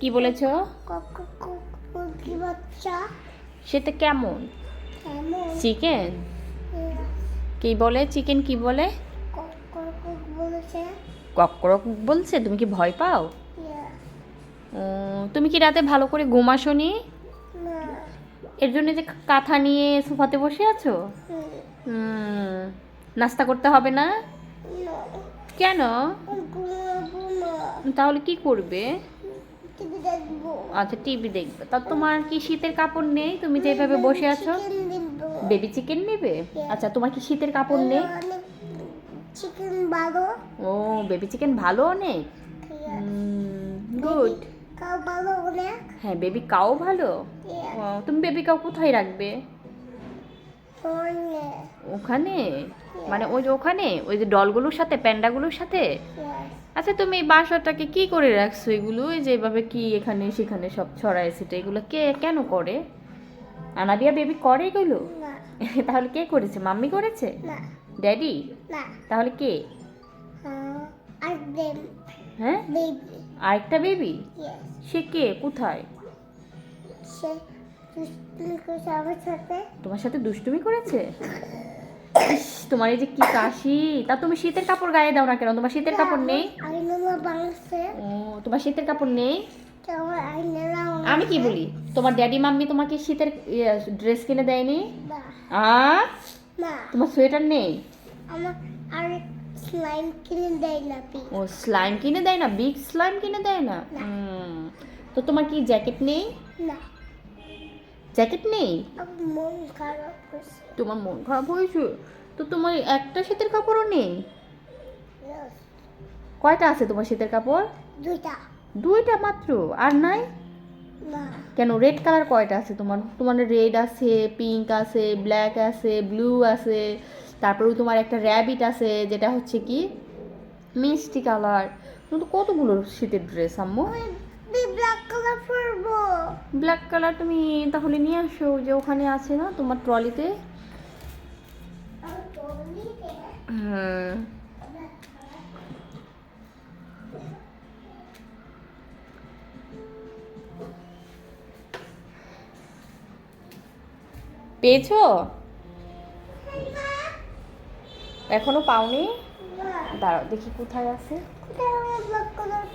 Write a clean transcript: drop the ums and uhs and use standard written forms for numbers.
কি বলেছো? মুরগি বাচ্চা সেটা কেমন? কেমন? চিকেন? Yeah. কি বলে? চিকেন কি বলে? কক বলেছে। ককরক বলছে? তুমি কি ভয় পাও? Yeah. তুমি কি রাতে ভালো করে ঘুম আসোনি? না। এর জন্য যে কাঁথা নিয়ে সোফাতে বসে আছো? নাস্তা করতে হবে না? না। কেন? ঘুমাবো না। তাহলে কি করবে? টিভি দেখবো। আচ্ছা, টিভি দেখবে। তা তোমার কি শীতের কাপড় নেই? তুমি যেভাবে বসে আছো? চিকেন দিব। বেবি চিকেন নেবে? আচ্ছা, তোমার কি শীতের কাপড় নেই? চিকেন ভালো। ও, বেবি চিকেন ভালো অনেক। গুড। কাউ ভালো অনেক। হ্যাঁ, বেবি কাও ভালো। Yeah. তুমি বেবি কাও কোথায় রাখবে? ফোনে। ওখানে? মানে ওই যে ওখানে ওই যে ডলগুলোর সাথে, প্যান্ডাগুলোর সাথে? Yes. আচ্ছা, তুমি এই বাসাটাকে কি করে রাখছো এগুলো? এই যে এভাবে কি এখানে সেখানে সব ছড়ায় ছিটে, এগুলো কে কেন করে? আনাবিয়া বেবি করে এগুলো? না। তাহলে কে করেছে? মাম্মি করেছে? না। ড্যাডি? না। তাহলে কে? আর দেন হ্যাঁ, বেবি। আরেকটা বেবি? Yes. সে কে? কোথায়? সে দুষ্টুমি করছে আমার সাথে। তোমার সাথে দুষ্টুমি করেছে? ইস, তোমার এই যে কি কাশি! তা তুমি শীতের কাপড় গায়ে দাও না কেন? তোমার শীতের কাপড় নেই? আইনালা বাংলাদেশে ও, তোমার শীতের কাপড় নেই? কেমন আইনালা? আমি কি বলি? তোমার ড্যাডি মাম্মি তোমাকে শীতের ড্রেস কিনে দেয়নি? না। আ না। তোমার সোয়েটার নেই? আমার আর স্লাইম কিনে দেয় না ও, স্লাইম কিনে দেয় না? বিগ স্লাইম কিনে দেয় না? তো তোমার কি জ্যাকেট নেই? না। জ্যাকেট নেই? আমার মন খারাপ হয়েছে। তোমার মন খারাপ হয়েছে? তো তোমার একটা শীতের কাপড়ও নেই? Yes. কয়টা আছে তোমার শীতের কাপড়? দুইটা। দুইটা মাত্র? আর নাই? না। কেন, রেড কালার কয়টা আছে তোমার? তোমার রেড আছে, পিঙ্ক আছে, ব্ল্যাক আছে, ব্লু আছে, তারপরে তোমার একটা র্যাবিট আছে যেটা হচ্ছে কি মিষ্টি কালার। তুমি তো কতগুলো শীতের ড্রেস আম্মু। আমি ব্ল্যাক কালার পরবো। ব্ল্যাক কালার তুমি তাহলে নিয়ে আসো, যে ওখানে আছে না তোমার ট্রলিতে। হুম, পেয়েছো? এখনো পাওনি? না। দাঁড়াও দেখি কোথায় আছে। কোথায় আমি ব্ল্যাক কালার